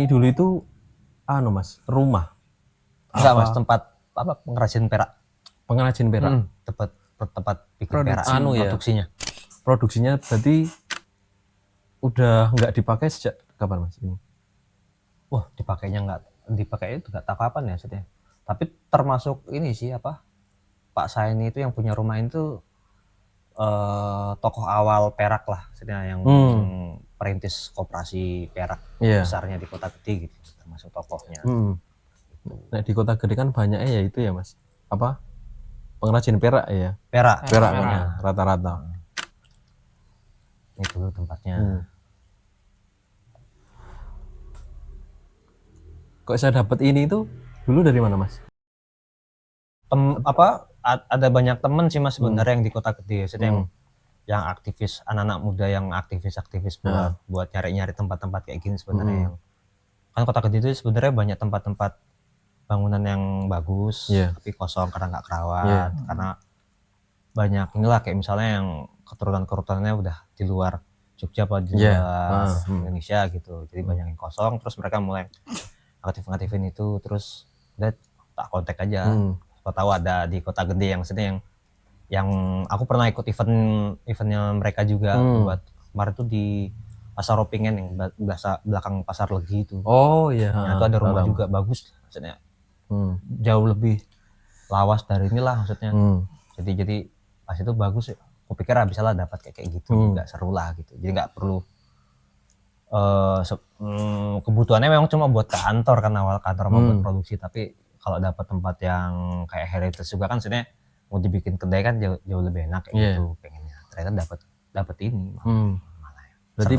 ini dulu itu Mas, rumah. Enggak Mas, tempat apa pengrajin perak. Pengrajin perak. Tempat bikin perak produksinya. Produksinya berarti udah nggak dipakai sejak kapan Mas ini? Wah, dipakai itu nggak tahu kapan ya maksudnya. Tapi termasuk ini sih Pak Saini itu yang punya rumah itu tokoh awal perak lah, maksudnya yang perintis koperasi perak besarnya di Kota Gede gitu, termasuk tokohnya. Nah, di Kota Gede kan banyaknya ya itu ya Mas, pengrajin perak ya. Perak rata-rata. Ini dulu tempatnya. Kok saya dapat ini itu dulu dari mana Mas? Ada banyak temen sih Mas sebenarnya yang di Kota Gede, maksudnya yang aktivis, anak-anak muda yang aktivis buat nyari-nyari tempat-tempat kayak gini sebenarnya. Kan Kota Gede itu sebenarnya banyak tempat-tempat bangunan yang bagus tapi kosong karena nggak kerawat, karena banyak inilah kayak misalnya yang keturunan-keturunannya udah di luar Jogja apa di luar Indonesia gitu, jadi banyak yang kosong, terus mereka mulai aktifin itu, terus udah tak kontak aja. Siapa tahu ada di Kota Gede yang maksudnya yang aku pernah ikut eventnya mereka juga buat kemarin tuh di Pasar Ropingen yang belakang Pasar Legi itu. Oh iya. Nah, itu ada rumah juga bagus maksudnya. Jauh lebih lawas dari inilah maksudnya. Jadi pas itu bagus ya. Aku pikir bisa lah dapat kayak gitu, nggak seru lah gitu. Jadi nggak perlu kebutuhannya memang cuma buat kantor kan, awal kantor mau buat produksi, tapi kalau dapat tempat yang kayak heritage juga kan sebenarnya mau dibikin kedai kan jauh lebih enak kayak gitu pengennya. Ternyata dapat ini malah ya. Berarti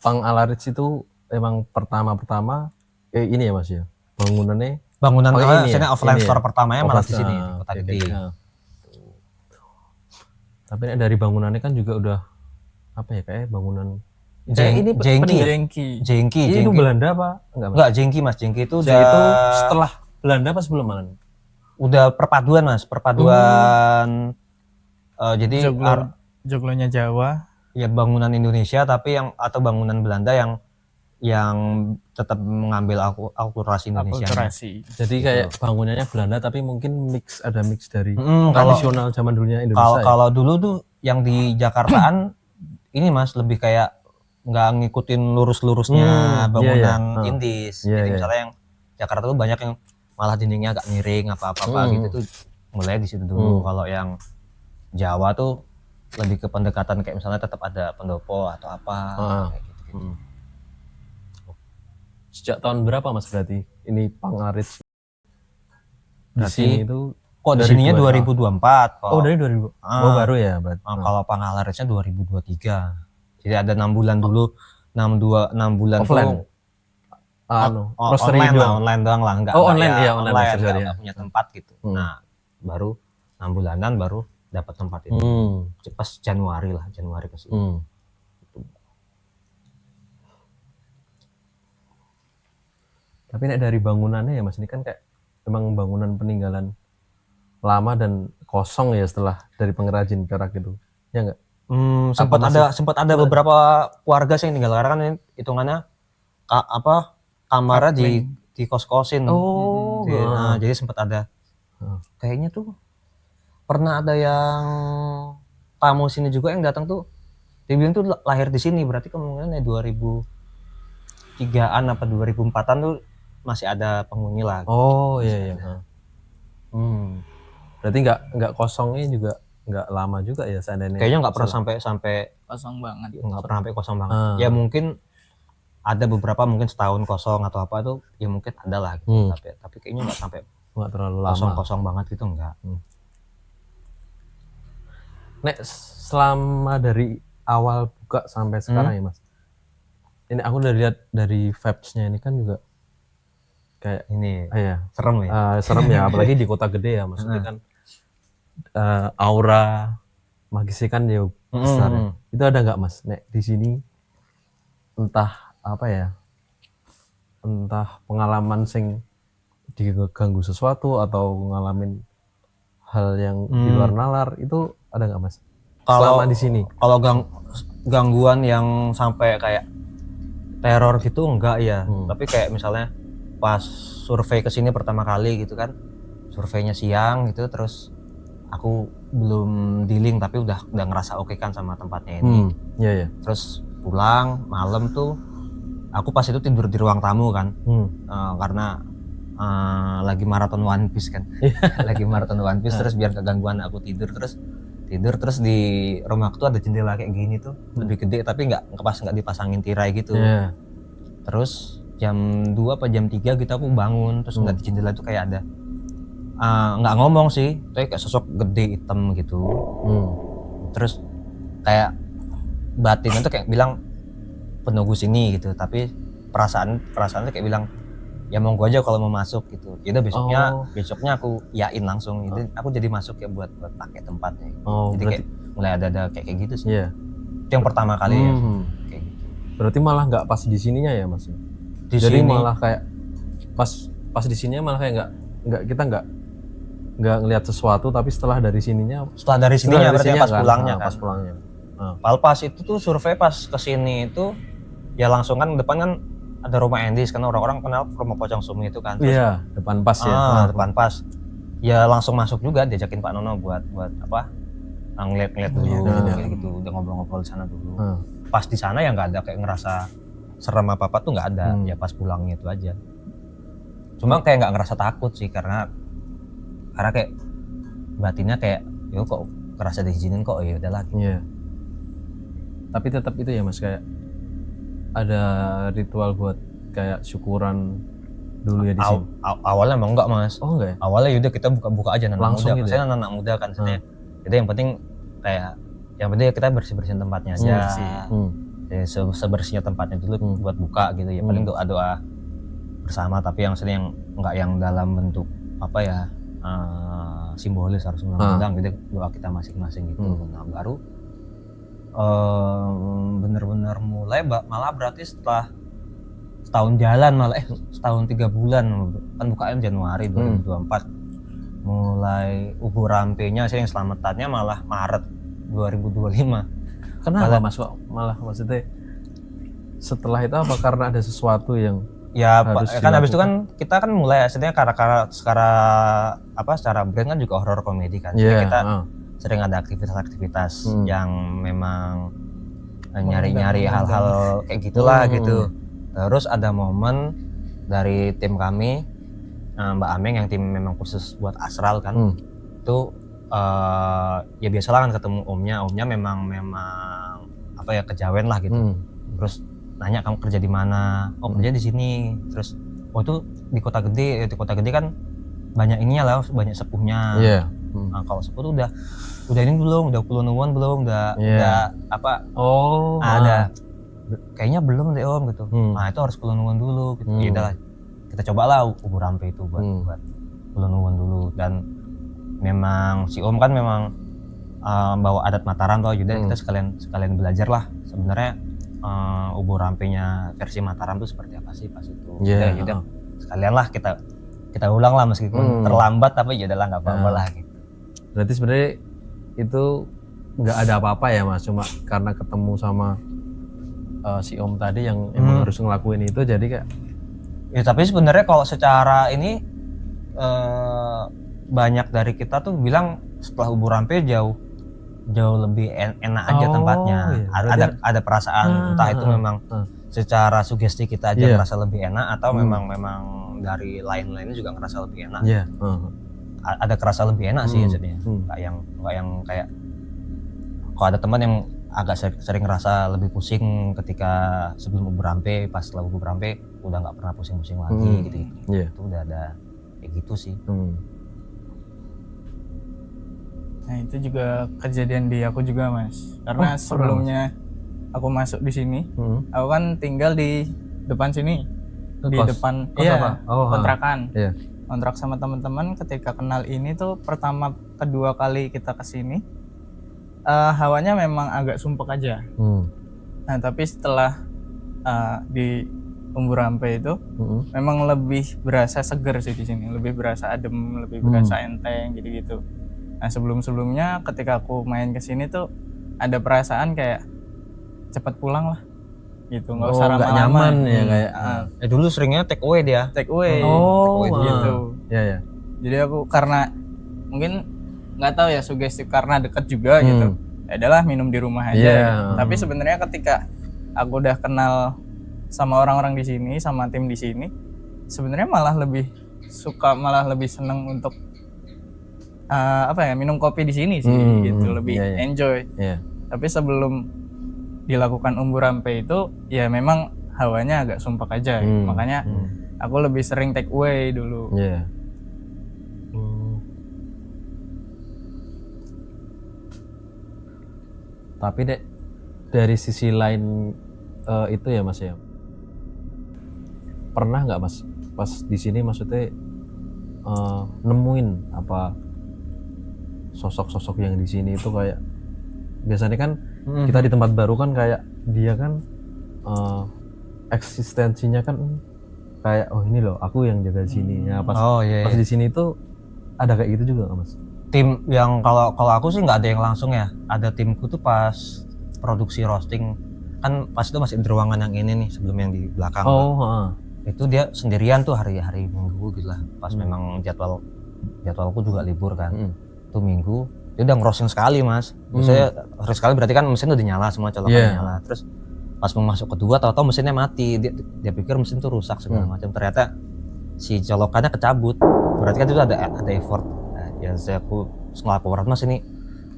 Pang Alaritz itu emang pertama ini ya Mas ya, bangunan ini offline store pertamanya malah di sini di Kota Gede. Tapi dari bangunannya kan juga udah kayak bangunan Jengki. Itu Belanda apa? Enggak, Jengki Mas. Jengki itu udah itu setelah Belanda pas belum Mas? Udah perpaduan Mas, jadi joglonya Jawa. Ya bangunan Indonesia tapi atau bangunan Belanda yang tetap mengambil akulturasi Indonesia. Jadi kayak bangunannya Belanda tapi mungkin ada mix dari tradisional zaman dulunya Indonesia. Kalau dulu tuh yang di Jakartaan ini Mas lebih kayak nggak ngikutin lurus-lurusnya bangunan Indis. Jadi misalnya yang Jakarta tuh banyak yang malah dindingnya agak miring apa-apa gitu tuh mulai di situ dulu. Kalau yang Jawa tuh lebih ke pendekatan kayak misalnya tetap ada pendopo atau apa kayak gitu. Sejak tahun berapa Mas berarti ini Pang Alaritz? Di sini itu di sininya 2024. Dari 2000. Baru ya berarti. Kalau Pang Alaritznya 2023. Jadi ada 6 bulan dulu, 6 bulan offline. Online doang lah, enggak. Online enggak punya tempat gitu. Nah, baru 6 bulanan baru dapat tempat itu. Pas Januari ke sini. Tapi dari bangunannya ya Mas, ini kan kayak memang bangunan peninggalan lama dan kosong ya setelah dari pengrajin perak gitu. Ya enggak? Sempat ada beberapa warga sih yang tinggal, karena kan hitungannya kamarnya di kos-kosin. Nah, jadi sempat ada kayaknya tuh pernah ada yang tamu sini juga yang datang tuh dia bilang tuh lahir di sini, berarti kemungkinan 2003-an apa 2004-an tuh masih ada penghuni lah. Iya. Berarti nggak kosongnya juga nggak lama juga ya seandainya. Kayaknya nggak pernah sampai kosong banget. Nggak pernah sampai kosong banget. Ya mungkin ada beberapa mungkin setahun kosong atau apa tuh ya mungkin ada lah gitu. Tapi kayaknya nggak terlalu lama. Kosong banget gitu enggak. Nek selama dari awal buka sampai sekarang ya Mas. Ini aku udah lihat dari vibes-nya ini kan juga kayak ini serem ya. Serem ya, apalagi di Kota Gede ya maksudnya kan aura magisnya kan ya besar ya. Itu ada nggak Mas Nek di sini entah pengalaman sing diganggu sesuatu atau ngalamin hal yang di luar nalar, itu ada nggak Mas selama di sini? Kalau gangguan yang sampai kayak teror gitu enggak ya, Hmm. tapi kayak misalnya pas survei ke sini pertama kali gitu kan, surveinya siang gitu, terus aku belum dealing tapi udah ngerasa oke kan sama tempatnya ini. Iya. Terus pulang malam tuh aku pas itu tidur di ruang tamu kan, karena lagi maraton One Piece kan. Lagi maraton One Piece terus biar kegangguan aku tidur terus di rumahku tuh ada jendela kayak gini tuh, lebih gede tapi nggak dipasangin tirai gitu. Iya. Terus jam 2 apa jam 3 gitu aku bangun, terus ngeliat di jendela tuh kayak ada nggak ngomong sih, tapi kayak sosok gede hitam gitu. Terus kayak batinnya tuh kayak bilang penunggu sini gitu, tapi perasaannya kayak bilang ya monggo aja kalau mau masuk gitu. Jadi besoknya aku yain langsung itu aku jadi masuk ya buat pakai tempatnya. Jadi kayak mulai ada kayak gitu sih. Iya. Itu yang pertama kali ya kayak gitu. Berarti malah nggak pas di sininya ya Mas? Jadi malah kayak pas di sininya malah kayak kita nggak ngelihat sesuatu, tapi setelah dari sininya berarti pas pulangnya kan. Pas pulangnya. Pas itu tuh survei pas kesini itu ya langsung kan depan kan ada rumah Endis kan, orang-orang kenal rumah Pocong Sumi itu kan. Iya, depan pas ya. Depan pas. Ya langsung masuk juga, diajakin Pak Nono buat apa? Ngeliat dulu kayak gitu, udah ngobrol-ngobrol di sana dulu. Pas di sana ya nggak ada kayak ngerasa serem apa tuh nggak ada, ya pas pulangnya itu aja. Cuma kayak nggak ngerasa takut sih karena kayak batinnya kayak yo kok ngerasa diizinin kok ya udahlah gitu. Iya. Tapi tetap itu ya Mas, kayak ada ritual buat kayak syukuran dulu ya di sini. Awalnya emang enggak Mas. Oh enggak ya? Awalnya yaudah kita buka-buka aja anak langsung muda. Gitu saya anak muda kan sebenarnya. Jadi yang penting kita bersih-bersihin tempatnya aja. Ya, sebersihnya tempatnya dulu buat buka gitu ya. Paling doa-doa bersama, tapi yang sering yang enggak yang dalam bentuk apa ya? Simbolis harus undang-undang gitu, doa kita masing-masing gitu. Nah, baru bener-bener mulai malah berarti setelah setahun jalan setahun 3 bulan kan bukaan Januari 2024 mulai ubur rampenya sih yang selamatannya malah Maret 2025. Kenapa Mas kok malah maksudnya setelah itu apa karena ada sesuatu yang ya kan habis itu kan kita kan mulai aslinya karena secara brand kan juga horror komedi kan. Jadi kita sering ada aktivitas-aktivitas yang memang nyari-nyari hal-hal kayak gitulah gitu. Terus ada momen dari tim kami, Mbak Ameng yang tim memang khusus buat astral kan, itu ya biasalah kan ketemu omnya memang apa ya kejawen lah gitu. Terus nanya kamu kerja di mana? Oh kerja di sini. Terus itu di kota gede kan banyak ininya lah, banyak sepuhnya. Nah, kalau sepuh tuh udah ini belum, udah Kulonwuhan belum, udah apa? Ada. Kayaknya belum deh Om gitu. Nah itu harus Kulonwuhan dulu. Gitu. Ya udahlah, kita cobalah ubur rampe itu buat Kulonwuhan dulu. Dan memang si Om kan memang bawa adat Mataram tuh, jadi kita sekalian belajar lah sebenarnya ubur rampenya versi Mataram tuh seperti apa sih pas itu. Jadi sekalian lah kita ulang lah meskipun terlambat, tapi ya udahlah nggak apa-apa lah gitu. Berarti sebenarnya itu nggak ada apa-apa ya Mas, cuma karena ketemu sama si Om tadi yang emang harus ngelakuin itu jadi kayak ya. Tapi sebenarnya kalau secara ini banyak dari kita tuh bilang setelah ubur rampe jauh lebih enak aja tempatnya. Ada perasaan entah itu memang secara sugesti kita aja merasa lebih enak atau memang dari lain-lainnya juga ngerasa lebih enak. Ada kerasa lebih enak sih jadinya. Nggak yang kayak kalau ada teman yang agak sering ngerasa lebih pusing ketika sebelum ubur rampe, pas setelah ubur rampe udah nggak pernah pusing-pusing lagi gitu. Itu udah ada kayak gitu sih. Nah itu juga kejadian di aku juga Mas, karena sebelumnya aku masuk di sini, aku kan tinggal di depan sini, di depan kontrakan, kontrak sama teman-teman. Ketika kenal ini tuh kedua kali kita kesini, hawanya memang agak sumpek aja. Nah tapi setelah di ubur rampe itu, memang lebih berasa seger sih di sini, lebih berasa adem, lebih berasa enteng gitu-gitu. Nah sebelum-sebelumnya ketika aku main ke sini tuh ada perasaan kayak cepat pulang lah. gitu, nggak usah nggak lama-lama. nyaman ya kayak. Dulu seringnya take away dia. Take away. Oh, gitu. Ya. Jadi aku karena mungkin nggak tahu ya, sugestif karena deket juga gitu. Ya adalah minum di rumah aja. Iya. Gitu. Tapi sebenarnya ketika aku udah kenal sama orang-orang di sini, sama tim di sini, sebenarnya malah lebih suka, malah lebih seneng untuk minum kopi di sini sih gitu, lebih enjoy. Iya. Tapi sebelum dilakukan umbu rampe itu ya memang hawanya agak sumpek aja. Makanya aku lebih sering take away dulu. Iya. Tapi dek, dari sisi lain itu ya Mas ya, pernah nggak Mas pas di sini maksudnya nemuin apa sosok-sosok yang di sini itu kayak biasanya kan kita di tempat baru kan kayak dia kan eksistensinya kan kayak oh ini loh aku yang jaga sini ya pas pas di sini itu ada kayak gitu juga nggak Mas? Tim yang kalau aku sih nggak ada yang langsung ya, ada timku tuh pas produksi roasting kan pas itu masih di ruangan yang ini nih sebelum yang di belakang. Itu dia sendirian tuh hari-hari Minggu gitu lah, pas memang jadwalku juga libur kan. Itu Minggu dia udah ngerosting sekali Mas, maksudnya harus sekali berarti kan mesin udah nyala semua, colokannya nyala. Terus pas mau masuk kedua tahu-tahu mesinnya mati, dia pikir mesin tuh rusak segala macam, ternyata si colokannya kecabut, berarti kan itu ada effort. Ya aku ngelapor Mas ini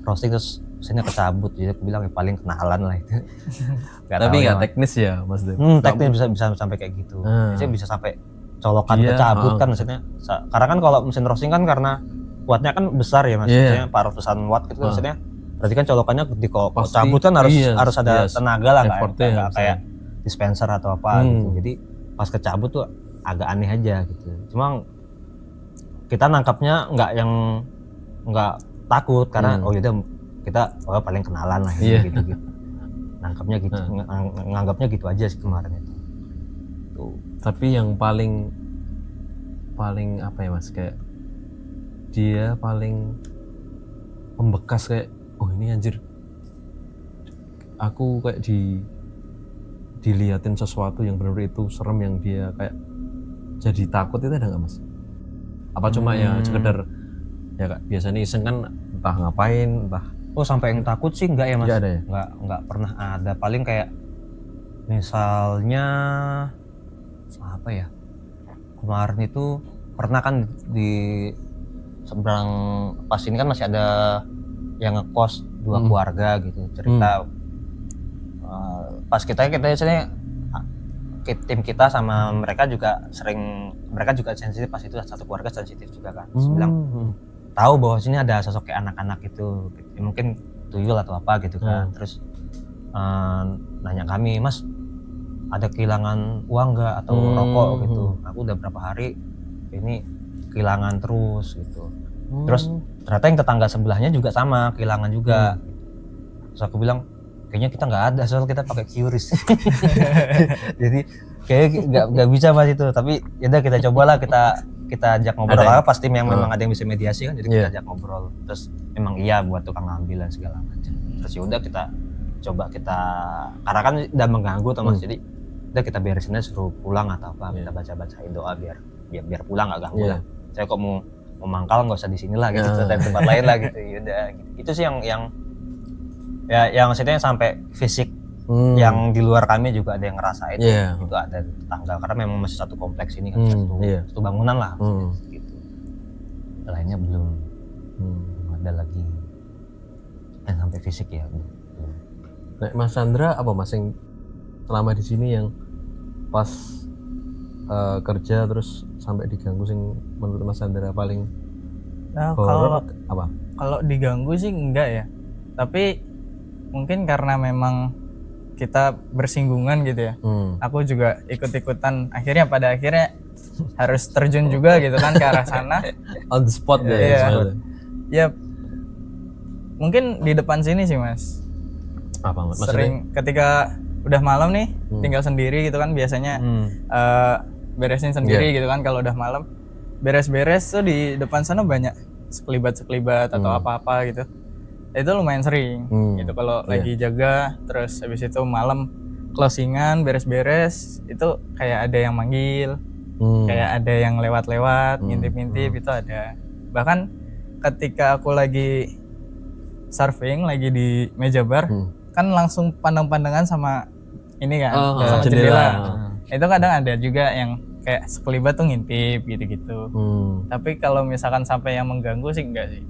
roasting terus mesinnya kecabut, jadi aku bilang ya paling kenalan lah itu. Tapi nggak teknis ya Mas Dev? Teknis bisa sampai kayak gitu, biasanya bisa sampai colokan kecabut kan maksudnya. Karena kan kalau mesin roasting kan karena wattnya kan besar ya Mas, maksudnya 400-an watt gitu maksudnya. Berarti kan colokannya kalau cabut kan harus ada tenaga lah, nggak kayak dispenser atau apa gitu. Jadi pas kecabut tuh agak aneh aja gitu. Cuma kita nangkapnya nggak takut karena oh yaudah kita paling kenalan lah gitu. Nangkapnya gitu, nganggapnya gitu aja sih kemarin itu. Tuh. Tapi yang paling apa ya Mas, kayak dia paling membekas kayak oh ini anjir aku kayak diliatin sesuatu yang benar-benar itu serem, yang dia kayak jadi takut, itu ada nggak Mas? Apa cuma ya sekedar ya kak biasanya iseng kan entah ngapain entah. Oh sampai yang takut sih enggak ya Mas? Enggak ada ya? Enggak pernah ada. Paling kayak misalnya apa ya, kemarin itu pernah kan di seberang pas ini kan masih ada yang ngekos 2 keluarga gitu, cerita pas kita biasanya tim kita sama mereka juga sensitif, pas itu satu keluarga sensitif juga kan. Terus bilang tahu bahwa sini ada sosok kayak anak-anak itu ya, mungkin tuyul atau apa gitu kan. Terus nanya kami, Mas ada kehilangan uang nggak atau rokok gitu. Aku udah berapa hari ini kehilangan terus gitu. Terus ternyata yang tetangga sebelahnya juga sama kehilangan juga. Terus aku bilang kayaknya kita nggak ada, soal kita pakai QRIS. Jadi kayaknya nggak bisa Mas itu, tapi yaudah kita cobalah, kita ajak ngobrol lah pas tim yang memang ada yang bisa mediasi kan, jadi kita ajak ngobrol. Terus memang iya buat tukang ngambil dan segala macam. Terus yaudah kita coba karena kan udah mengganggu tuh Mas, jadi udah kita beresin aja, suruh pulang atau apa, kita bacain doa biar pulang nggak ganggu lah. Saya kok mau mangkal nggak usah di sini lah gitu, dari tempat lain lah gitu. Yaudah gitu. Itu sih yang maksudnya sampai fisik yang di luar kami juga ada yang ngerasain itu ada tetangga, karena memang masih satu kompleks ini kan, satu bangunan lah gitu. Lainnya belum ada lagi yang sampai fisik ya. Nah, Mas Chandra apa Mas yang selama di sini yang pas kerja terus sampai diganggu sing menurut Mas Chandra paling horor apa? Kalau diganggu sih enggak ya, tapi mungkin karena memang kita bersinggungan gitu ya. Aku juga ikut-ikutan, pada akhirnya harus terjun juga gitu kan ke arah sana. On the spot ya mungkin di depan sini sih Mas. Apa maksudnya? Sering ketika udah malam nih tinggal sendiri gitu kan, biasanya beresin sendiri gitu kan. Kalau udah malam beres-beres tuh di depan sana banyak sekelibat atau apa-apa gitu. Itu lumayan sering gitu kalau lagi jaga. Terus habis itu malam closingan beres-beres itu kayak ada yang manggil, kayak ada yang lewat-lewat, ngintip-ngintip itu ada. Bahkan ketika aku lagi surfing lagi di meja bar kan langsung pandang-pandangan sama ini kan, sama jendela. Itu kadang ada juga yang kayak sekelibat tuh ngintip gitu-gitu. Tapi kalau misalkan sampai yang mengganggu sih enggak sih.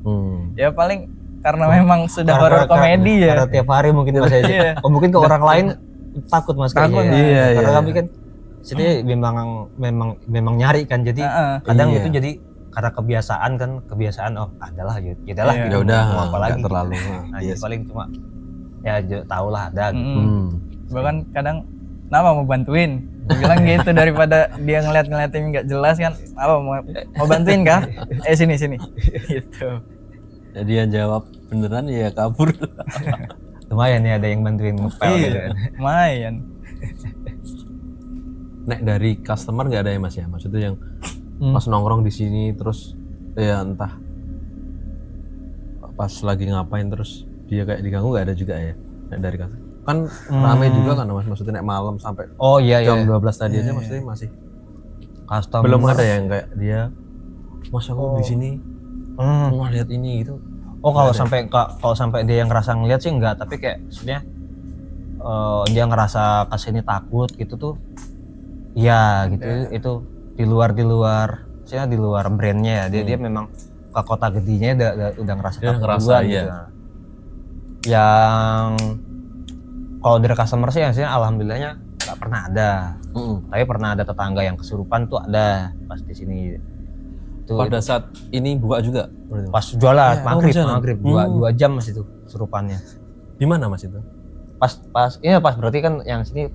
Ya paling karena memang sudah horor komedi ya. Karena tiap hari mungkin Mas aja. Oh, mungkin ke orang lain takut Mas kayaknya. Iya, karena kami kan sini memang nyari kan. Jadi kadang itu jadi karena kebiasaan adalah ya udahlah ya udah apalagi terlalu. Nah, jadi paling cuma ya tau lah ada gitu. Bahkan kadang nama mau bantuin bilang gitu daripada dia ngeliatin nggak jelas kan, apa mau bantuin kah? Sini gitu. Jadi dia jawab beneran ya kabur. Lumayan ya ada yang bantuin ngepel gitu kan. Lumayan. Nek dari customer nggak ada ya Mas ya? Maksudnya yang pas nongkrong di sini terus ya entah pas lagi ngapain terus dia kayak diganggu nggak ada juga ya? Nek dari customer kan ramai juga kan Mas, maksudnya nek malam sampai jam 12 tadi aja maksudnya masih customer. Belum ada yang kayak dia Mas aku di sini mau lihat ini gitu. Kalau sampai dia yang ngerasa ngeliat sih enggak, tapi kayak maksudnya dia ngerasa kesini takut gitu tuh ya gitu. Itu di luar maksudnya di luar brandnya ya. Dia memang ke kota gedenya udah ngerasa takut duluan gitu. Yang kalau dari customer sih maksudnya alhamdulillahnya nggak pernah ada. Tapi pernah ada tetangga yang kesurupan tuh ada pas di sini. Pada saat ini buka juga? Pas jualan maghrib 2 jam Mas itu kesurupannya. Di mana Mas itu? Pas berarti kan yang sini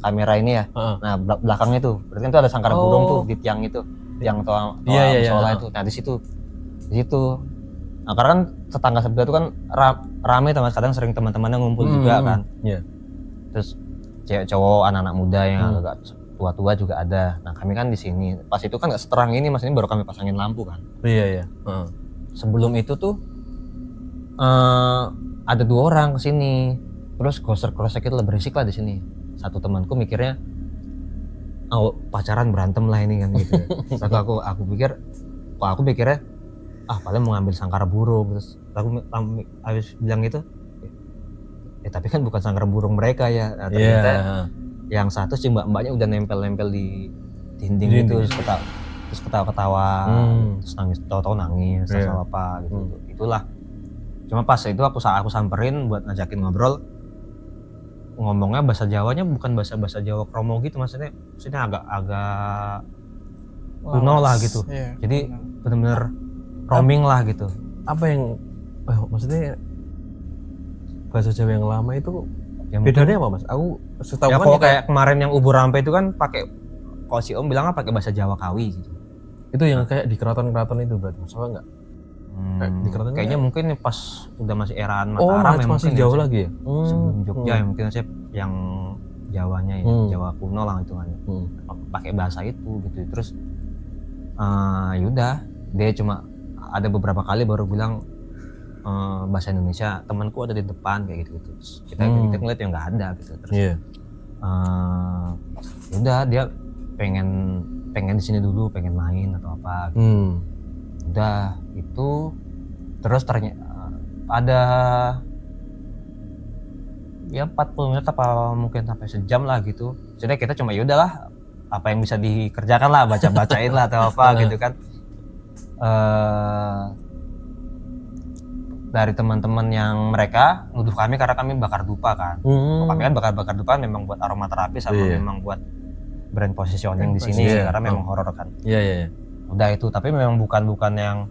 kamera ini ya. Nah belakangnya tuh berarti kan itu ada sangkar burung tuh di tiang itu, tiang toa musola itu. Nah di situ. Nah karena kan tetangga sebelah itu kan rame Mas, kadang sering teman-temannya ngumpul juga kan. Terus cewek cowok anak-anak muda yang agak tua-tua juga ada. Nah kami kan di sini pas itu kan nggak seterang ini Mas, ini baru kami pasangin lampu kan. Sebelum itu tuh ada 2 orang kesini, terus krosek itu lebih berisik lah di sini. Satu temanku mikirnya pacaran berantem lah ini kan gitu. Satu aku pikirnya paling mau ngambil sangkar burung. Terus aku habis bilang gitu tapi kan bukan sangkar burung mereka ya. Nah, ternyata yang satu sih mbaknya udah nempel di dinding gitu, terus ketawa-ketawa, terus nangis, tahu-tahu nangis atau apa gitu. Itulah. Cuma pas itu aku samperin buat ngajakin ngobrol, ngomongnya bahasa Jawanya bukan bahasa Jawa kromo gitu, maksudnya agak kuno lah gitu. Jadi benar-benar roaming lah gitu. Apa yang maksudnya bahasa Jawa yang lama itu bedanya apa Mas? Aku setahu kalau kayak kemarin yang ubur rampe itu kan pakai, kalau si Om bilangnya pakai bahasa Jawa Kawi gitu. Itu yang kayak di keraton-keraton itu berarti Mas, apa enggak? Di keraton kayaknya mungkin pas udah masih eraan Mataram masih jauh lagi ya? Sebelum Jogja ya mungkin aja yang Jawanya ya, Jawa kuno lah hitungannya. Pakai bahasa itu gitu. Terus yaudah dia cuma ada beberapa kali baru bilang bahasa Indonesia, temanku ada di depan kayak gitu. Terus kita ngeliat ya nggak ada gitu. Terus udah dia pengen di sini dulu, pengen main atau apa gitu. Udah itu terus ternyata ada ya 40 menit apa mungkin sampai sejam lah gitu. Jadi kita cuma yaudahlah apa yang bisa dikerjakan lah, bacain lah atau apa gitu kan. Dari teman-teman yang mereka nuduh kami karena kami bakar dupa kan. Kami kan bakar dupa memang buat aromaterapi sama memang buat brand positioning di sini karena memang horor kan. Udah itu, tapi memang bukan yang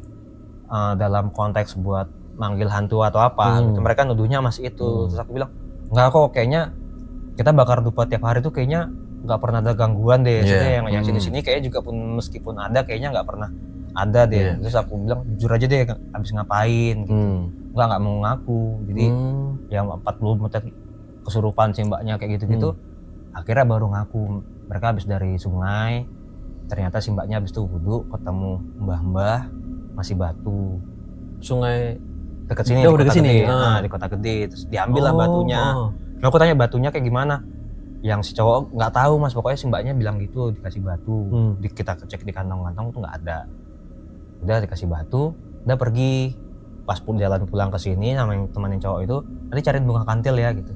dalam konteks buat manggil hantu atau apa. Gitu. Mereka nuduhnya masih itu. Terus aku bilang, enggak kok, kayaknya kita bakar dupa tiap hari tuh kayaknya nggak pernah ada gangguan deh. Yang sini-sini kayaknya juga pun meskipun ada kayaknya nggak pernah ada deh. Terus aku bilang jujur aja deh habis ngapain gitu. Nggak mau ngaku. Jadi yang 40 menit kesurupan si mbaknya kayak gitu-gitu. Akhirnya baru ngaku. Mereka habis dari sungai. Ternyata si mbaknya habis itu wudhu ketemu mbah-mbah masih batu. Sungai dekat sini di Kota Gede. Nah, di Kota Gede. Terus diambil lah batunya. Nah, aku tanya batunya kayak gimana? yang si cowok nggak tahu mas, pokoknya si mbaknya bilang gitu dikasih batu. Kita cek di kantong-kantong tuh nggak ada. Udah dikasih batu, udah pergi. Pas jalan pulang ke sini sama yang temenin cowok itu, nanti cariin bunga kantil ya gitu.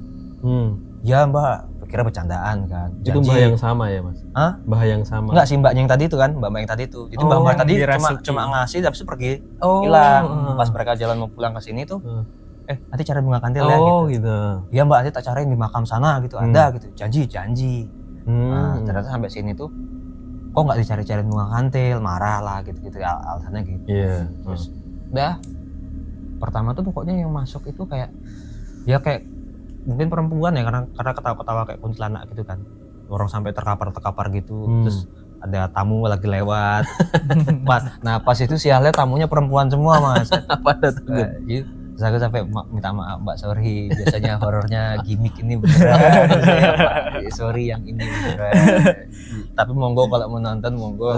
Ya mbak, kira bercandaan kan. Itu mbak yang sama ya mas? Hah? Mbak yang sama? Enggak sih, mbaknya yang tadi itu kan, mbak yang tadi itu. Jadi mbak tadi cuma ngasih tapi pergi hilang. Pas mereka jalan mau pulang ke sini tuh, nanti cari bunga kantil ya gitu. Iya mbak, nanti tak cariin di makam sana gitu, ada gitu. Janji. Nah, ternyata sampai sini tuh, kok nggak dicari-cariin bunga kantil, marah lah gitu alasannya gitu. Iya. Terus, udah. Pertama tuh pokoknya yang masuk itu kayak mungkin perempuan ya, karena ketawa-ketawa kayak kuntilanak gitu kan. Orang sampai terkapar gitu. Terus ada tamu lagi lewat. Nah pas itu sialnya tamunya perempuan semua mas. Pada takut. Terus aku sampai minta maaf mbak, sorry, biasanya horornya gimmick, ini beneran. Sorry yang ini beneran. Tapi monggo kalau mau nonton monggo.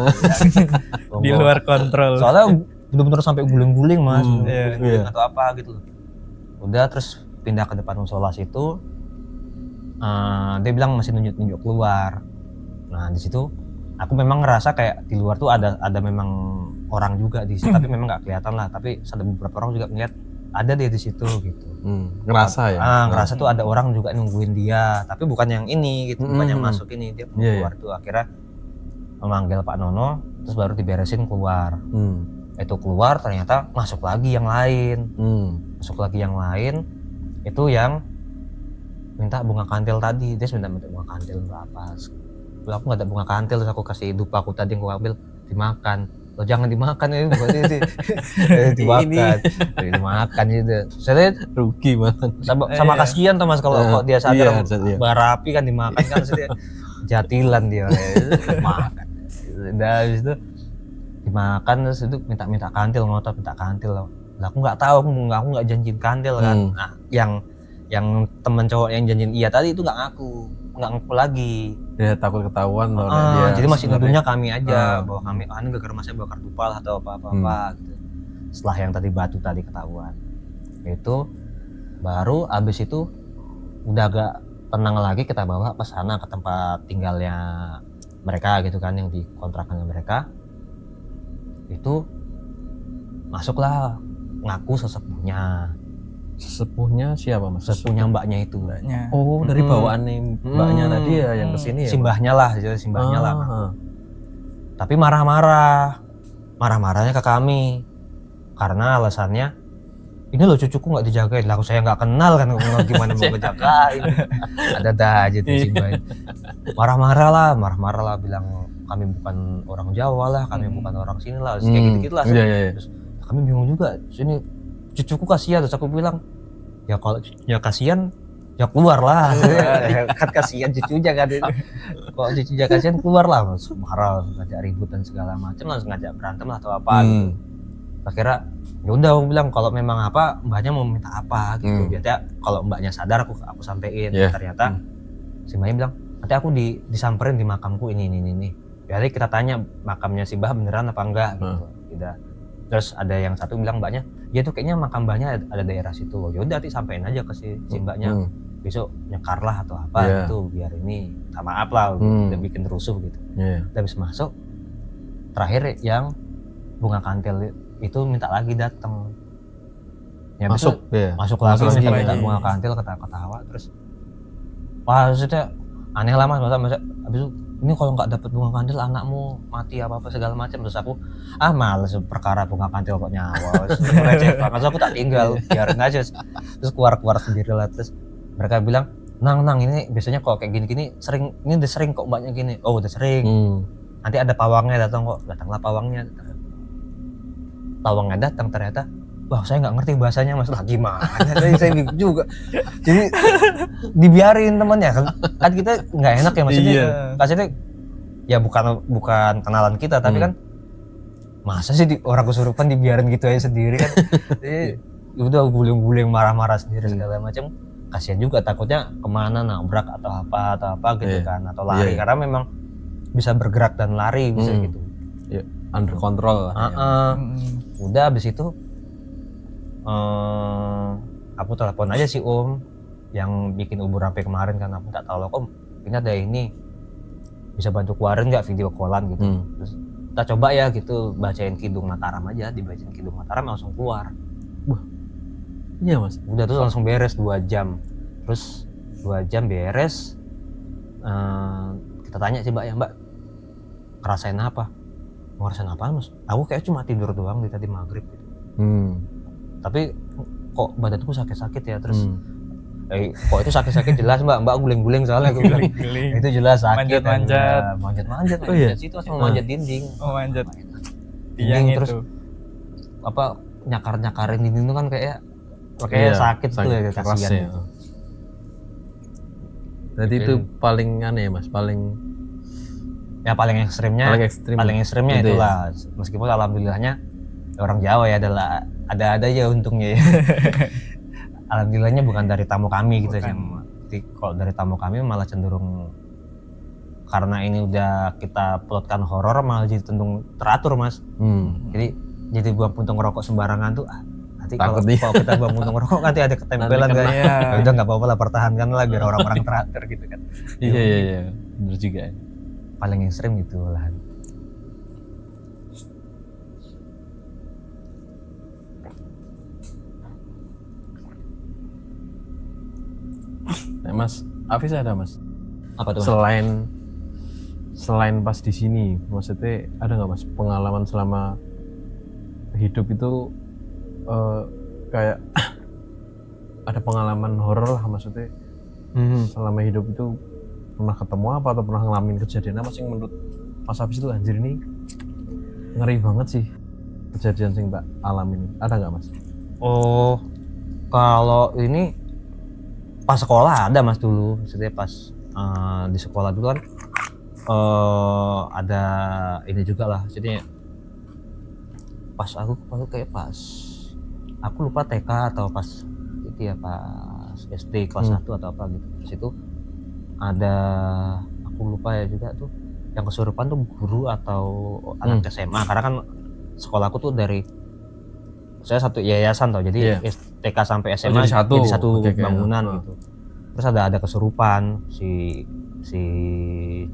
Di luar kontrol. Soalnya bener-bener sampai guling-guling mas, guling atau apa gitu loh. Udah terus pindah ke depan musola situ. Dia bilang masih nunjuk keluar. Nah di situ aku memang ngerasa kayak di luar tuh ada memang orang juga di situ, tapi memang nggak kelihatan lah. Tapi ada beberapa orang juga ngeliat ada dia di situ gitu. Ngerasa ya? Ngerasa tuh ada orang juga nungguin dia, tapi bukan yang ini gitu, bukan yang masuk ini. Dia keluar tuh akhirnya memanggil Pak Nono, terus baru diberesin keluar. Itu keluar ternyata masuk lagi yang lain. Itu yang minta bunga kantil tadi. Dia minta bunga kantil berapa? Aku nggak ada bunga kantil, terus aku kasih dupa aku tadi yang aku ambil, dimakan. Lo jangan dimakan ya, dimakan gitu. Saya rugi banget. Sama kasihan tuh mas kalau dia sadar bara api kan dimakan kan, dia jatilan dia makan. Udah habis itu dimakan, terus itu minta kantil, ngotot minta kantil. Lah aku nggak tahu, aku nggak janjiin kantil kan. Nah yang temen cowok yang janjiin iya tadi itu nggak ngaku lagi. Dia takut ketahuan loh. Jadi masih nuduhnya kami aja bahwa kami ini gara-gara masnya bakar dupa atau apa gitu. Setelah yang tadi batu tadi ketahuan, itu baru abis itu udah agak tenang lagi, kita bawa ke sana ke tempat tinggalnya mereka gitu kan, yang di kontrakannya mereka. Itu masuklah ngaku sesepuhnya siapa mas? Sesepuhnya mbaknya itu. Oh dari bawaan nih mbaknya tadi ya yang kesini ya? Simbahnya lah, Tapi marah-marahnya ke kami karena alasannya ini loh cucuku nggak dijagain. Lah saya nggak kenal kan, gimana mau ngejagain. Ada aja tuh simbahnya. Marah-marah lah, bilang kami bukan orang Jawa lah, kami bukan orang sini lah, kayak gitu lah. Terus kami bingung juga, sini cucuku kasihan. Terus aku bilang ya kalau ya kasihan ya keluar lah. Kan kasihan cucunya kan. Kalau cucunya kasihan keluar lah. Marah, ngajak ribut dan segala macam, langsung ngajak berantem lah atau apa gitu. Akhirnya ya udah aku bilang kalau memang apa mbaknya mau minta apa gitu. Biasanya kalau mbaknya sadar aku sampein. Ternyata si mbaknya bilang nanti aku disamperin di makamku ini. Jadi kita tanya makamnya si mbah beneran apa enggak gitu. Tidak. Terus ada yang satu bilang mbaknya, ya tuh kayaknya makam mbahnya ada daerah situ. Ya udah nanti sampein aja ke si mbaknya. Besok nyekar lah atau apa gitu, biar ini minta maaf lah, udah bikin rusuh gitu. Udah habis masuk, terakhir yang bunga kantil itu minta lagi datang. Ya masuk lagi minta bunga kantil, ketawa. Terus wah maksudnya aneh lah mas, masa habis itu ini kalau nggak dapet bunga kantil anakmu mati apa segala macam. Terus aku males perkara bunga kantil kok nyawa, receh banget. Terus aku tak tinggal, biarin aja. Terus keluar sendiri lah. Terus mereka bilang nang ini biasanya kok kayak gini sering, ini udah sering kok mbaknya gini. Oh udah sering. Nanti ada pawangnya datang kok. Datanglah pawangnya datang ternyata. Wah saya nggak ngerti bahasanya mas, lah gimana? Saya bingung juga. Jadi dibiarin temannya kan kita nggak enak ya maksudnya. Maksudnya ya bukan kenalan kita, tapi kan masa sih orang kesurupan dibiarin gitu aja sendiri kan. Jadi udah guling-guling marah-marah sendiri segala macam. Kasian juga, takutnya kemana nabrak atau apa gitu kan, atau lari karena memang bisa bergerak dan lari bisa gitu. Under control. Udah abis itu aku telepon aja si Om yang bikin ubur sampai kemarin kan. Aku tak tahu loh Om, ini ada ini bisa bantu keluarin nggak video callan gitu. Terus kita coba ya gitu, bacain Kidung Mataram aja, dibacain Kidung Mataram langsung keluar. Iya mas. Udah tuh langsung beres 2 jam. Terus 2 jam beres, kita tanya sih mbak ngerasain apa? Ngerasain apa mas? Aku kayak cuma tidur doang di tadi maghrib gitu. Tapi kok badanku sakit-sakit ya, terus kok itu sakit-sakit jelas mbak guling-guling soalnya aku bilang itu jelas sakit, manjat-manjat oh iya situ langsung manjat dinding, manjat dinding tiang terus itu. apa nyakarin dinding itu kan kayak sakit tuh ya, kasihan ya. Jadi itu paling aneh ya mas, paling ekstrimnya gitu itulah ya. Meskipun alhamdulillahnya orang Jawa ya adalah ada aja untungnya ya. Alhamdulillahnya bukan dari tamu kami gitu sih. Jadi kalau dari tamu kami malah cenderung karena ini udah kita plotkan horor malah jadi cenderung teratur mas. Jadi buang puntung rokok sembarangan tuh nanti kalau kita buang puntung rokok nanti ada ketempelan kan ya. Udah nggak apa-apa lah, pertahankan lah biar orang-orang teratur gitu kan. Iya bener juga ya. Paling ekstrim gitu lah. Mas Hafiz ada mas? Apa tuh? Selain pas di sini, maksudnya ada nggak mas pengalaman selama hidup itu kayak ada pengalaman horor lah maksudnya selama hidup itu pernah ketemu apa atau pernah ngalamin kejadian apa sih menurut Mas Hafiz itu anjir ini ngeri banget sih kejadian sing Mbak alamin, ada nggak mas? Oh kalau ini pas sekolah ada mas dulu, maksudnya pas di sekolah dulu kan ada ini juga lah, maksudnya pas aku lupa TK atau pas itu ya pas SD kelas 1 atau apa gitu. Terus itu ada aku lupa ya juga tuh yang kesurupan tuh guru atau anak SMA, karena kan sekolahku tuh dari saya satu yayasan tau, jadi TK sampai SMA jadi satu bangunan gitu. Terus ada kesurupan si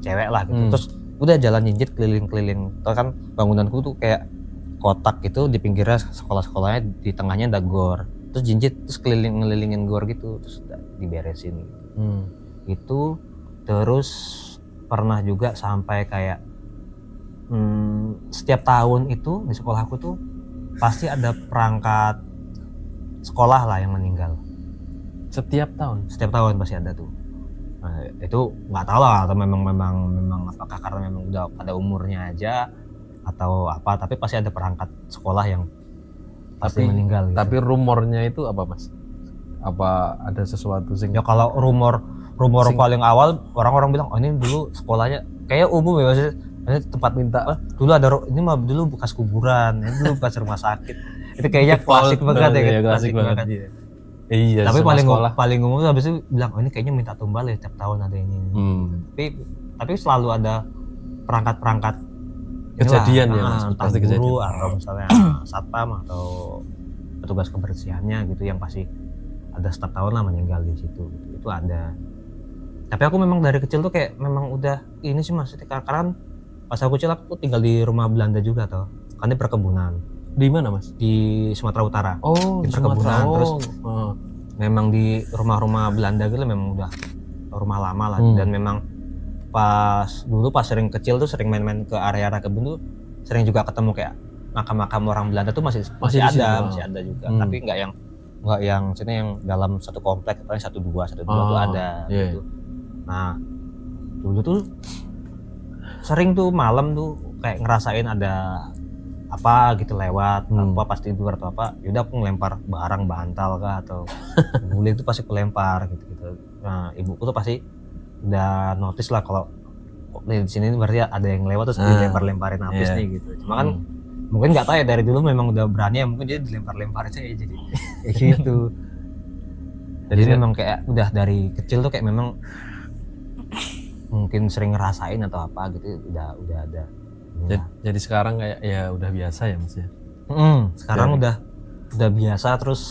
cewek lah gitu. Terus udah jalan jinjit keliling-keliling. Tau kan bangunanku tuh kayak kotak gitu, di pinggirnya sekolah-sekolahnya, di tengahnya ada gor. Terus jinjit terus ngelilingin gor gitu, terus diberesin gitu. Itu terus pernah juga sampai kayak setiap tahun itu di sekolahku tuh pasti ada perangkat sekolah lah yang meninggal. Setiap tahun pasti ada tuh. Nah, itu nggak tahu lah atau memang apakah karena memang udah pada umurnya aja atau apa, tapi pasti ada perangkat sekolah yang pasti meninggal gitu. Tapi rumornya itu apa mas? Apa ada sesuatu sing? Ya kalau rumor paling awal orang-orang bilang oh ini dulu sekolahnya kayak umum ya maksudnya tempat minta dulu ada ini mah dulu bekas kuburan, ini dulu bekas rumah sakit. Itu kayaknya klasik banget ya gitu. Klasik banget. Iya. Tapi paling umum tuh habis itu bilang oh ini kayaknya minta tumbal ya tiap tahun ada ini. Tapi selalu ada perangkat kejadian ya mas, pasti guru atau misalnya satpam atau petugas kebersihannya gitu yang pasti ada setiap tahun lah meninggal di situ gitu. Itu ada. Tapi aku memang dari kecil tuh kayak memang udah ini sih mas, karena pas aku kecil aku tinggal di rumah Belanda juga toh, kan di perkebunan. Di mana mas? Di Sumatera Utara. Oh, di perkebunan. Terus memang di rumah-rumah Belanda gitu memang udah rumah lama lah. Dan memang pas sering kecil tuh sering main-main ke area kebun tuh sering juga ketemu kayak makam-makam orang Belanda tuh masih ada juga. Tapi nggak yang sini yang dalam satu komplek, paling satu dua tuh ada gitu. Nah dulu tuh sering tuh malam tuh kayak ngerasain ada apa gitu lewat apa pas tidur atau apa, yaudah aku ngelempar barang bantal kah atau guling tuh pasti aku lempar gitu. Nah ibuku tuh pasti udah notice lah kalau di sini berarti ada yang lewat terus dilempar-lemparin habis nih gitu. Cuma kan mungkin nggak tahu ya dari dulu memang udah berani ya, mungkin dia dilempar-lemparin aja jadi gitu. Jadi memang kayak udah dari kecil tuh kayak memang mungkin sering ngerasain atau apa gitu, udah ada. Jadi sekarang kayak ya udah biasa ya mas ya. Sekarang udah biasa, terus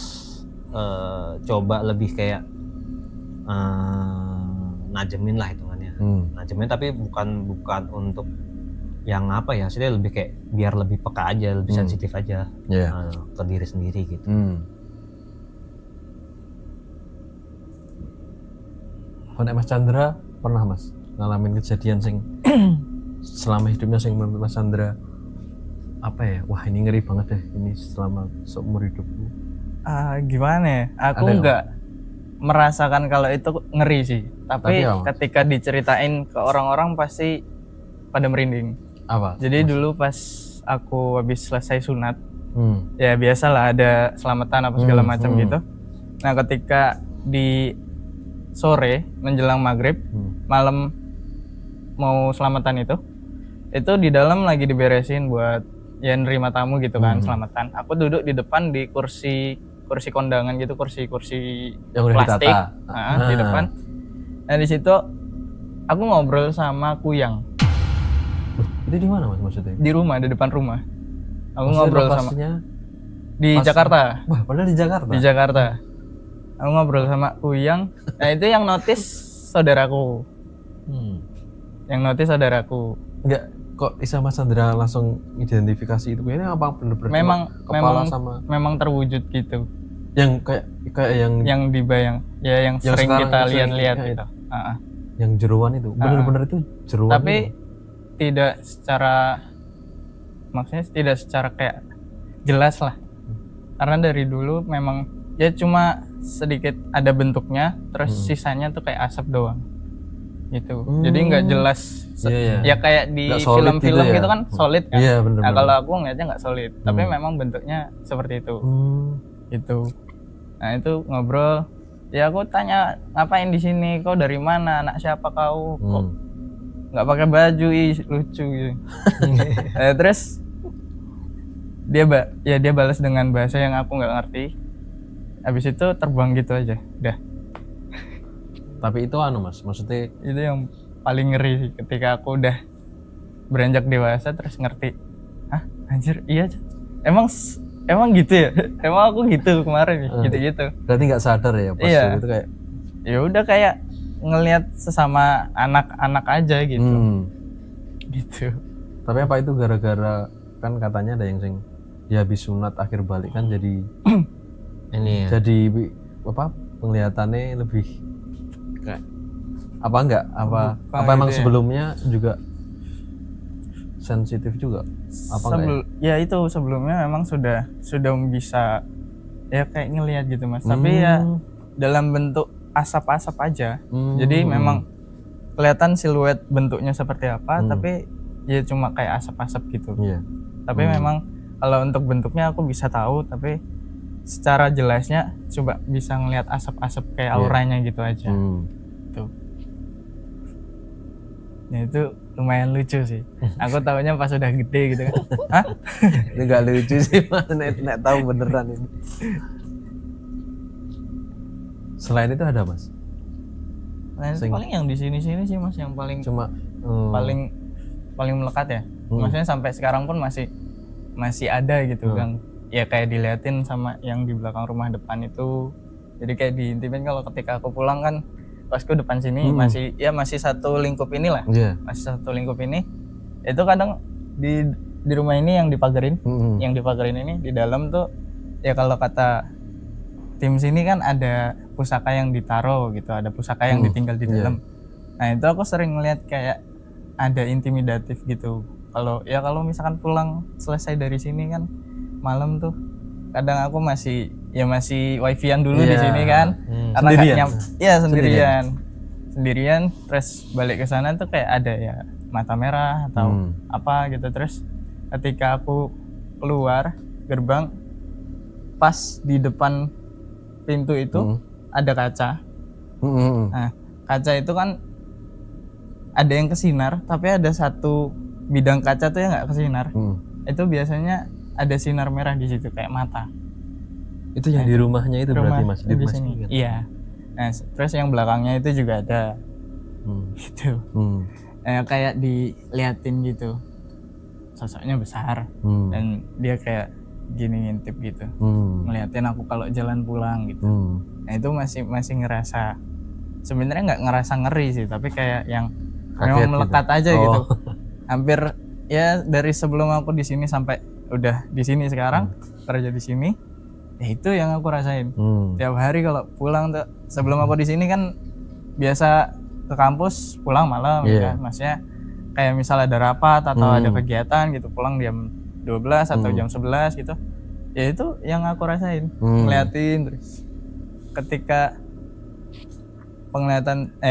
coba lebih kayak najemin lah hitungannya. Najemin tapi bukan untuk yang apa ya, maksudnya lebih kayak biar lebih peka aja, lebih sensitif aja ke diri sendiri gitu. Nek Mas Chandra pernah Mas ngalamin kejadian sing selama hidupnya sing menurut Mas Chandra apa ya, wah ini ngeri banget deh ini selama seumur hidupku? Gimana ya, aku nggak merasakan kalau itu ngeri sih, tapi ketika diceritain ke orang-orang pasti pada merinding. Apa? Jadi dulu pas aku habis selesai sunat, ya biasalah ada selamatan apa segala macam gitu. Nah ketika di sore menjelang maghrib, malam mau selamatan itu di dalam lagi diberesin buat ya nerima tamu gitu kan, selamatan. Aku duduk di depan di kursi kondangan gitu, kursi yang plastik di depan. Nah di situ aku ngobrol sama Kuyang. Itu di mana Mas maksudnya? Di rumah, di depan rumah. Aku maksudnya ngobrol sama di Jakarta. Wah, padahal di Jakarta. Di Jakarta. Aku ngobrol sama Kuyang. Nah itu yang notice saudaraku. Yang notice saudaraku. Enggak, kok Isa Mas Chandra langsung identifikasi itu ini apa bener-bener kepala sama memang terwujud gitu. Yang kayak yang dibayang ya, yang sering kita lihat-lihat gitu. Yang jeruan itu bener-bener itu jeruan. Tapi itu tidak secara, maksudnya tidak secara kayak jelas lah. Karena dari dulu memang ya cuma sedikit ada bentuknya, terus sisanya tuh kayak asap doang gitu. Jadi nggak jelas ya kayak di film-film gitu kan solid kan. Bener, nah kalau aku ngeliatnya nggak solid, tapi memang bentuknya seperti itu. Gitu. Nah itu ngobrol, ya aku tanya ngapain di sini, kau dari mana, anak siapa kau, kok nggak pakai baju, lucu gitu. Terus dia balas dengan bahasa yang aku nggak ngerti. Habis itu terbang gitu aja, dah. Tapi itu Mas, maksudnya itu yang paling ngeri sih, ketika aku udah beranjak dewasa terus ngerti. Anjir, iya emang gitu ya? Emang aku gitu kemarin gitu. Berarti nggak sadar ya pas itu kayak ya udah kayak ngelihat sesama anak-anak aja gitu. Gitu. Tapi apa itu gara-gara kan katanya ada yang sing dia habis sunat akhir balik kan jadi ini ya. Jadi apa penglihatannya lebih kayak apa enggak apa emang gitu sebelumnya juga sensitif juga apa enggak ya itu sebelumnya memang sudah bisa ya kayak ngelihat gitu Mas, tapi ya dalam bentuk asap-asap aja. Jadi memang kelihatan siluet bentuknya seperti apa, tapi ya cuma kayak asap-asap gitu. Tapi memang kalau untuk bentuknya aku bisa tahu, tapi secara jelasnya coba bisa ngelihat asap-asap kayak auranya gitu aja. Tuh. Ya itu lumayan lucu sih. Aku tahunya pas udah gede gitu kan. Hah? Itu gak lucu sih Mas, nek tahu beneran ini. Selain itu ada Mas? Paling yang di sini-sini sih Mas, yang paling cuma paling melekat ya. Maksudnya sampai sekarang pun masih ada gitu kan. Ya kayak diliatin sama yang di belakang rumah depan itu. Jadi kayak diintimin kalau ketika aku pulang kan kosku depan sini masih satu lingkup inilah. Masih satu lingkup ini. Itu kadang di rumah ini yang dipagarin, yang dipagarin ini di dalam tuh ya kalau kata tim sini kan ada pusaka yang ditaruh gitu, ada pusaka yang ditinggal di dalam. Nah, itu aku sering ngeliat kayak ada intimidatif gitu. Kalau misalkan pulang selesai dari sini kan malam tuh kadang aku masih wifi-an dulu di sini kan. Karena sendirian terus balik ke sana tuh kayak ada ya mata merah atau apa gitu. Terus ketika aku keluar gerbang, pas di depan pintu itu ada kaca. Nah, kaca itu kan ada yang kesinar, tapi ada satu bidang kaca tuh yang nggak kesinar. Itu biasanya ada sinar merah di situ kayak mata. Itu yang di rumahnya itu berarti Mas di sini. Kan? Iya. Nah, terus yang belakangnya itu juga ada. Gitu. Kayak diliatin gitu. Sosoknya besar dan dia kayak gini ngintip gitu. Ngeliatin aku kalau jalan pulang gitu. Nah, itu masih ngerasa sebenarnya nggak ngerasa ngeri sih, tapi kayak yang Kaget memang gitu. melekat aja Oh. gitu. Hampir ya dari sebelum aku di sini sampai udah di sini sekarang kerja di sini, ya itu yang aku rasain. Tiap hari kalau pulang tuh, sebelum aku di sini kan biasa ke kampus pulang malam Iya. kan, maksudnya kayak misal ada rapat atau ada kegiatan gitu, pulang jam 12 atau jam 11 gitu. Ya itu yang aku rasain, ngeliatin terus. Ketika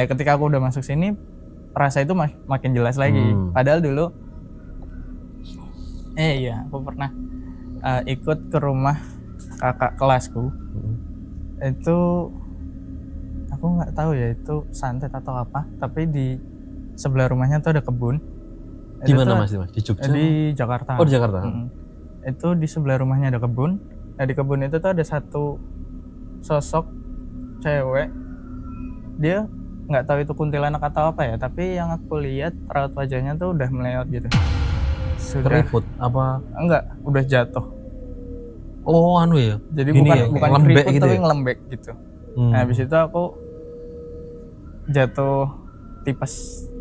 ketika aku udah masuk sini, rasa itu makin jelas lagi. Padahal dulu iya, aku pernah ikut ke rumah kakak kelasku. Itu aku nggak tahu ya itu santet atau apa, tapi di sebelah rumahnya tuh ada kebun. Di mana Mas? Di Jogja? Di Jakarta. Oh, di Jakarta. Itu di sebelah rumahnya ada kebun. Nah, di kebun itu tuh ada satu sosok cewek. Dia nggak tahu itu kuntilanak atau apa ya, tapi yang aku lihat raut wajahnya tuh udah melewat gitu. Sudah Keriput apa? enggak, udah jatuh. Oh, anu ya. Jadi Gini bukan ya, bukan lembek keriput gitu tapi ya? ngelembek gitu. Nah, habis itu aku jatuh tipes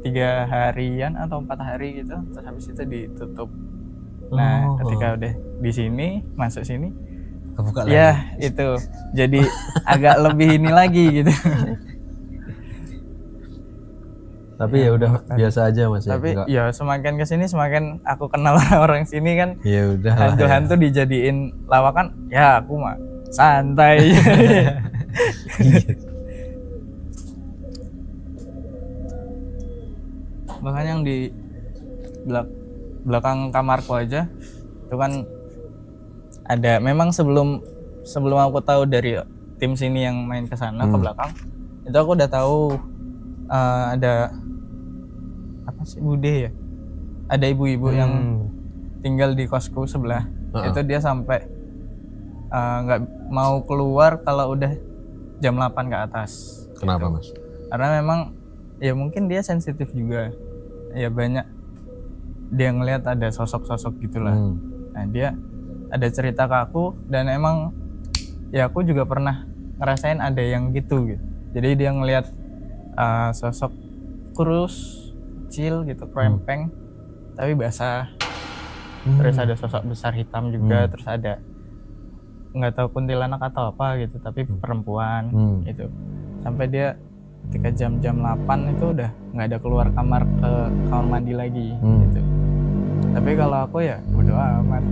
3 harian atau 4 hari gitu, terus habis itu ditutup. Nah, ketika udah di sini, masuk sini, Kebuka lagi. ya itu jadi agak lebih ini lagi gitu. Tapi ya udah biasa aja Mas ya. Tapi Enggak. ya semakin kesini semakin aku kenal orang sini kan, Ya udah lah. hantu-hantu dijadiin lawakan, ya aku mah santai. Bahkan yang di belakang kamarku aja itu kan ada, memang sebelum aku tahu dari tim sini yang main ke sana ke belakang, itu aku udah tahu ada apa sih, bude ya, ada ibu-ibu yang tinggal di kosku sebelah. Itu dia sampai nggak mau keluar kalau udah jam 8 ke atas. Kenapa Mas? Karena memang ya mungkin dia sensitif juga, ya banyak dia ngelihat ada sosok-sosok gitulah. Nah, dia ada cerita ke aku, dan emang ya aku juga pernah ngerasain ada yang gitu. Jadi dia ngelihat sosok kurus kecil gitu, krempeng tapi basah. Terus ada sosok besar hitam juga, terus ada nggak tahu kuntilanak atau apa gitu, tapi perempuan gitu. Sampai dia ketika jam-jam 8 itu udah nggak ada keluar kamar ke kamar mandi lagi gitu. Tapi kalau aku ya bodo amat.